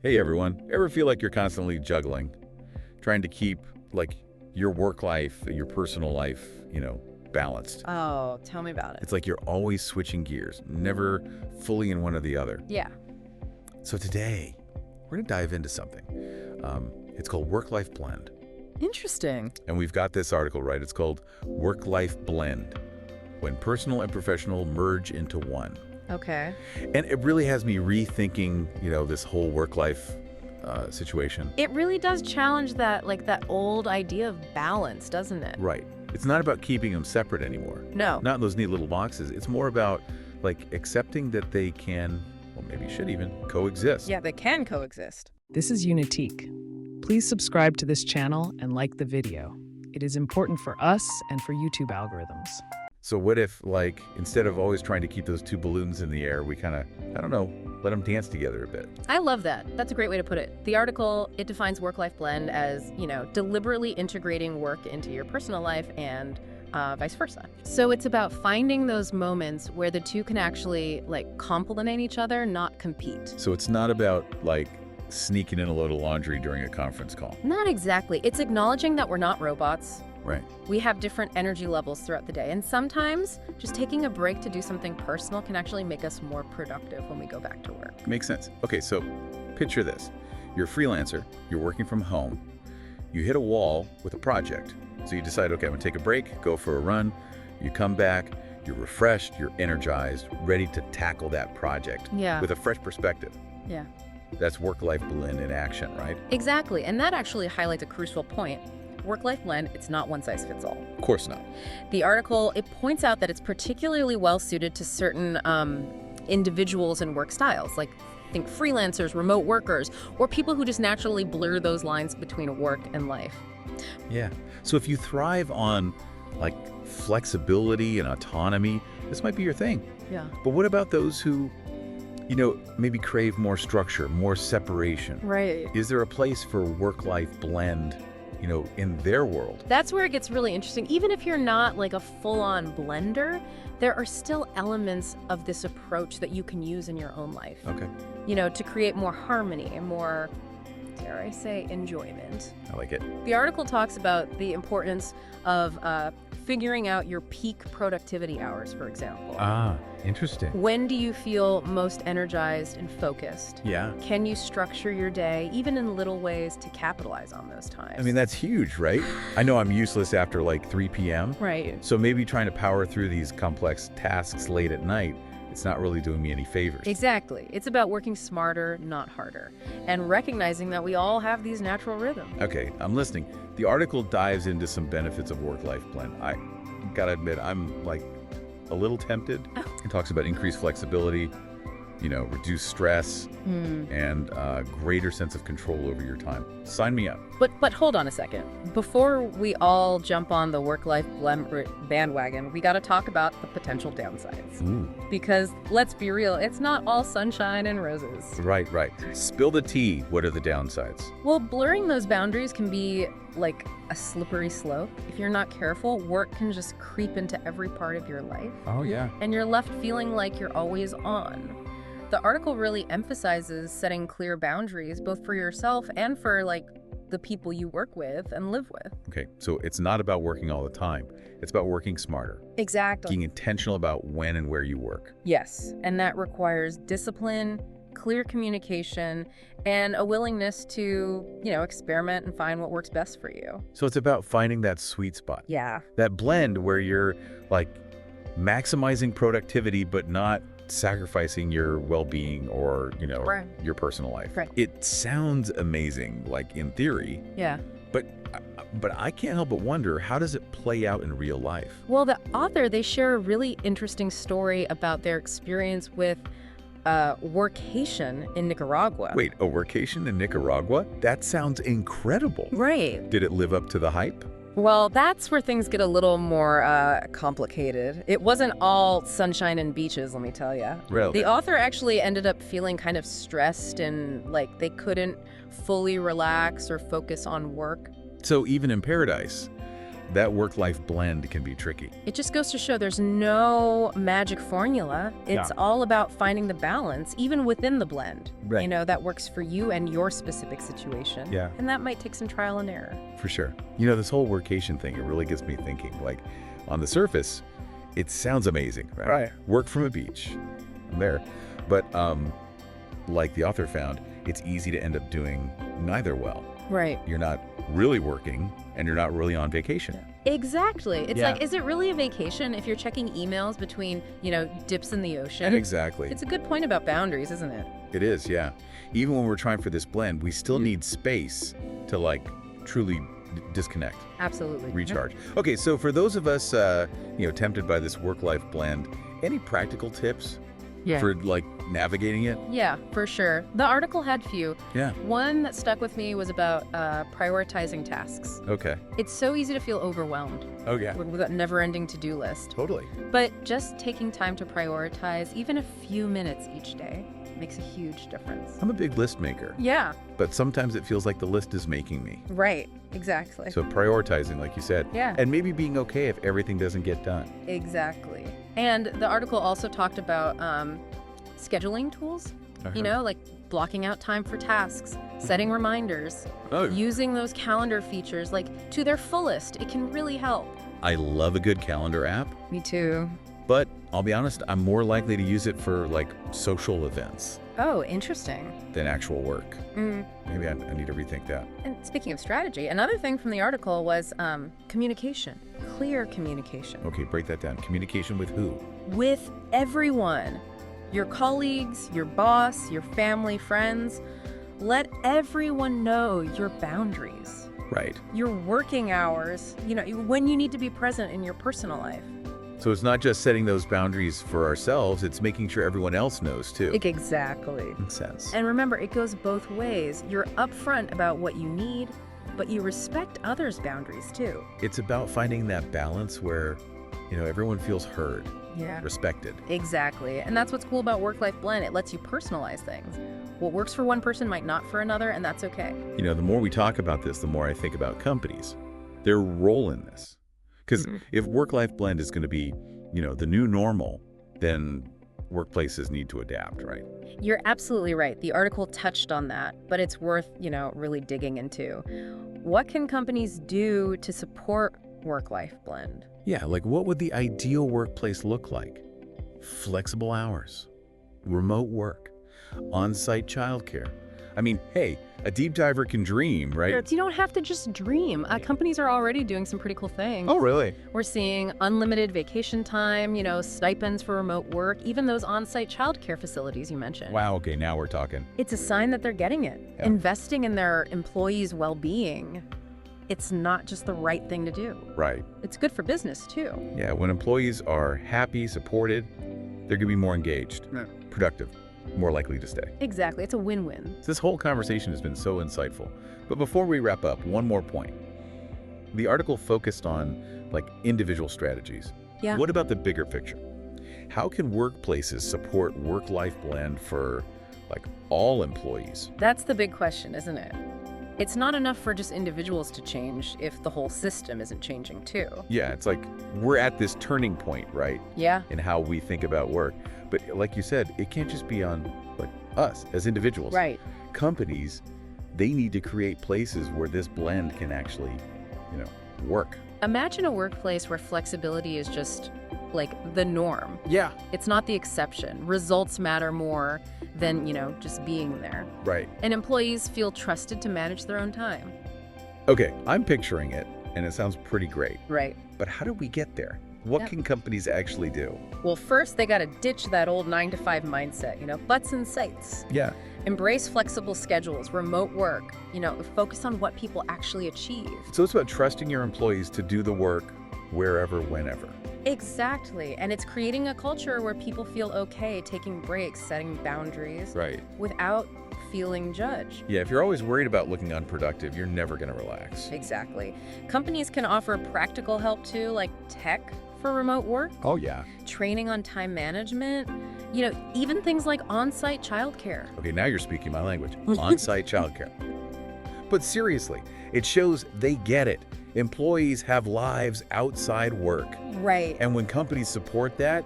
Hey everyone, ever feel like you're constantly juggling, trying to keep like your work life, your personal life, balanced? Oh, tell me about it. It's like you're always switching gears, never fully in one or the other. Yeah. So today, we're going to dive into something. It's called work-life blend. Interesting. And we've got this article, right? It's called Work-Life Blend, when personal and professional merge into one. Okay. And it really has me rethinking, this whole work-life situation. It really does challenge that old idea of balance, doesn't it? Right. It's not about keeping them separate anymore. No. Not in those neat little boxes. It's more about accepting that they can, or maybe should even, coexist. Yeah, they can coexist. This is Unitique. Please subscribe to this channel and like the video. It is important for us and for YouTube algorithms. So what if, instead of always trying to keep those two balloons in the air, we kind of, let them dance together a bit? I love that. That's a great way to put it. The article, it defines work-life blend as, deliberately integrating work into your personal life and vice versa. So it's about finding those moments where the two can actually complement each other, not compete. So it's not about sneaking in a load of laundry during a conference call. Not exactly. It's acknowledging that we're not robots. Right. We have different energy levels throughout the day, and sometimes just taking a break to do something personal can actually make us more productive when we go back to work. Makes sense. Okay, so picture this. You're a freelancer, you're working from home, you hit a wall with a project. So you decide, okay, I'm gonna take a break, go for a run, you come back, you're refreshed, you're energized, ready to tackle that project with a fresh perspective. Yeah. That's work-life blend in action, right? Exactly, and that actually highlights a crucial point. Work-life blend, it's not one size fits all. Of course not. The article, it points out that it's particularly well suited to certain individuals and work styles, think freelancers, remote workers, or people who just naturally blur those lines between work and life. Yeah. So if you thrive on flexibility and autonomy, this might be your thing. Yeah. But what about those who, maybe crave more structure, more separation? Right. Is there a place for work-life blend, in their world? That's where it gets really interesting. Even if you're not a full-on blender, there are still elements of this approach that you can use in your own life. Okay. To create more harmony and more, dare I say, enjoyment. I like it. The article talks about the importance of figuring out your peak productivity hours, for example. Ah, interesting. When do you feel most energized and focused? Yeah. Can you structure your day, even in little ways, to capitalize on those times? I mean, that's huge, right? I know I'm useless after 3 p.m. Right. So maybe trying to power through these complex tasks late at night, it's not really doing me any favors. Exactly. It's about working smarter, not harder, and recognizing that we all have these natural rhythms. Okay, I'm listening. The article dives into some benefits of work-life blend. I gotta admit, I'm a little tempted. It talks about increased flexibility, reduced stress, and greater sense of control over your time. Sign me up. But hold on a second. Before we all jump on the work-life blend bandwagon, we got to talk about the potential downsides. Ooh. Because let's be real, it's not all sunshine and roses. Right. Spill the tea. What are the downsides? Well, blurring those boundaries can be like a slippery slope. If you're not careful, work can just creep into every part of your life. Oh, yeah. And you're left feeling like you're always on. The article really emphasizes setting clear boundaries, both for yourself and for the people you work with and live with. Okay, so it's not about working all the time. It's about working smarter. Exactly. Being intentional about when and where you work. Yes, and that requires discipline, clear communication, and a willingness to, experiment and find what works best for you. So it's about finding that sweet spot. Yeah. That blend where you're maximizing productivity but not sacrificing your well-being or, Right. your personal life. Right. It sounds amazing, in theory, Yeah. but I can't help but wonder, how does it play out in real life? Well, the author, they share a really interesting story about their experience with Workcation in Nicaragua. Wait, a workation in Nicaragua? That sounds incredible. Right. Did it live up to the hype? Well, that's where things get a little more complicated. It wasn't all sunshine and beaches, let me tell you. Really? The author actually ended up feeling kind of stressed and they couldn't fully relax or focus on work. So even in paradise, that work-life blend can be tricky. It just goes to show there's no magic formula. It's all about finding the balance, even within the blend, Right. that works for you and your specific situation. Yeah. And that might take some trial and error. For sure. This whole workation thing, it really gets me thinking. Like, on the surface, it sounds amazing, right? Right. Work from a beach. I'm there. But like the author found, it's easy to end up doing neither well. Right. You're not really working, and you're not really on vacation. Exactly. It's Yeah. like, is it really a vacation if you're checking emails between, dips in the ocean? Exactly. It's a good point about boundaries, isn't it? It is, yeah. Even when we're trying for this blend, we still need space to, like, truly disconnect, Absolutely. recharge. Okay, so for those of us, tempted by this work-life blend, any practical tips for, like, navigating it? Yeah, for sure. The article had few. Yeah. One that stuck with me was about prioritizing tasks. Okay. It's so easy to feel overwhelmed Oh, yeah. with that never-ending to-do list. Totally. But just taking time to prioritize, even a few minutes each day, makes a huge difference. I'm a big list maker, Yeah, but sometimes it feels like the list is making me. right. Exactly. So prioritizing, like you said. Yeah. And maybe being okay if everything doesn't get done. Exactly. And the article also talked about scheduling tools, like blocking out time for tasks, setting reminders, Oh, using those calendar features like to their fullest. It can really help. I love a good calendar app, Me too. but I'll be honest, I'm more likely to use it for, like, social events Oh, interesting. than actual work. Mm. Maybe I need to rethink that. And speaking of strategy, another thing from the article was communication, clear communication Okay, break that down. Communication with who? with everyone, your colleagues, your boss, your family, friends. Let everyone know your boundaries, Right. your working hours, when you need to be present in your personal life. So it's not just setting those boundaries for ourselves, it's making sure everyone else knows too. Exactly. Makes sense. And remember, it goes both ways. You're upfront about what you need, but you respect others' boundaries too. It's about finding that balance where, everyone feels heard, Yeah. respected. Exactly. And that's what's cool about Work-Life Blend. It lets you personalize things. What works for one person might not for another, and that's okay. The more we talk about this, the more I think about companies, their role in this. Because if work-life blend is going to be, the new normal, then workplaces need to adapt, right? You're absolutely right. The article touched on that, but it's worth, really digging into. What can companies do to support work-life blend? Yeah, like what would the ideal workplace look like? Flexible hours, remote work, on-site childcare. I mean, hey, a deep diver can dream, right? You don't have to just dream. Companies are already doing some pretty cool things. Oh, really? We're seeing unlimited vacation time, stipends for remote work, even those on-site childcare facilities you mentioned. Wow, okay, now we're talking. It's a sign that they're getting it. Yeah. Investing in their employees' well-being, it's not just the right thing to do. Right. It's good for business, too. Yeah, when employees are happy, supported, they're going to be more engaged, productive, more likely to stay. Exactly. It's a win-win. This whole conversation has been so insightful. But before we wrap up, one more point. The article focused on, like, individual strategies. Yeah. What about the bigger picture? How can workplaces support work-life blend for, like, all employees? That's the big question, isn't it? It's not enough for just individuals to change if the whole system isn't changing, too. Yeah, it's like we're at this turning point, right? Yeah. In how we think about work. But like you said, it can't just be on, like, us as individuals. Right. Companies, they need to create places where this blend can actually, work. Imagine a workplace where flexibility is just, like, the norm. Yeah. It's not the exception. Results matter more than, just being there. Right. And employees feel trusted to manage their own time. Okay, I'm picturing it, and it sounds pretty great. Right. But how do we get there? What Yeah. can companies actually do? Well, first, they got to ditch that old 9-to-5 mindset, butts in seats. Yeah. Embrace flexible schedules, remote work, focus on what people actually achieve. So it's about trusting your employees to do the work wherever, whenever. Exactly. And it's creating a culture where people feel okay taking breaks, setting boundaries, Right. without feeling judged. Yeah, if you're always worried about looking unproductive, you're never going to relax. Exactly. Companies can offer practical help too, like tech for remote work, Oh, yeah. training on time management, even things like on-site childcare. Okay, now you're speaking my language. On-site childcare. But seriously, it shows they get it. Employees have lives outside work. Right. And when companies support that,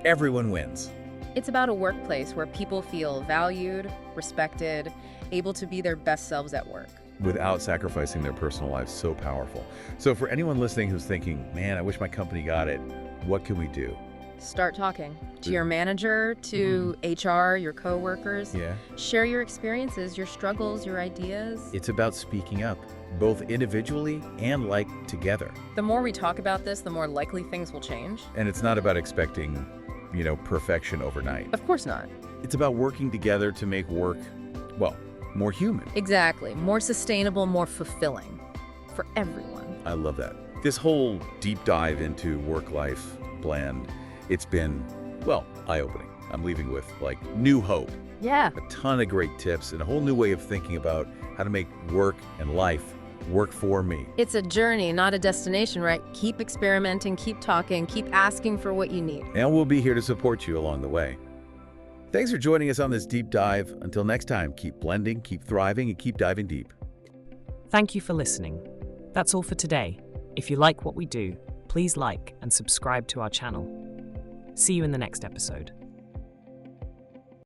everyone wins. It's about a workplace where people feel valued, respected, able to be their best selves at work. Without sacrificing their personal lives. So powerful. So for anyone listening who's thinking, man, I wish my company got it, what can we do? Start talking to your manager, to HR, your coworkers. Yeah. Share your experiences, your struggles, your ideas. It's about speaking up, both individually and together. The more we talk about this, the more likely things will change. And it's not about expecting, perfection overnight. Of course not. It's about working together to make work, well, more human. Exactly. More sustainable, more fulfilling for everyone. I love that. This whole deep dive into work-life blend, it's been, well, eye-opening. I'm leaving with, new hope. Yeah. A ton of great tips and a whole new way of thinking about how to make work and life work for me. It's a journey, not a destination, right? Keep experimenting, keep talking, keep asking for what you need. And we'll be here to support you along the way. Thanks for joining us on this deep dive. Until next time, keep blending, keep thriving, and keep diving deep. Thank you for listening. That's all for today. If you like what we do, please like and subscribe to our channel. See you in the next episode.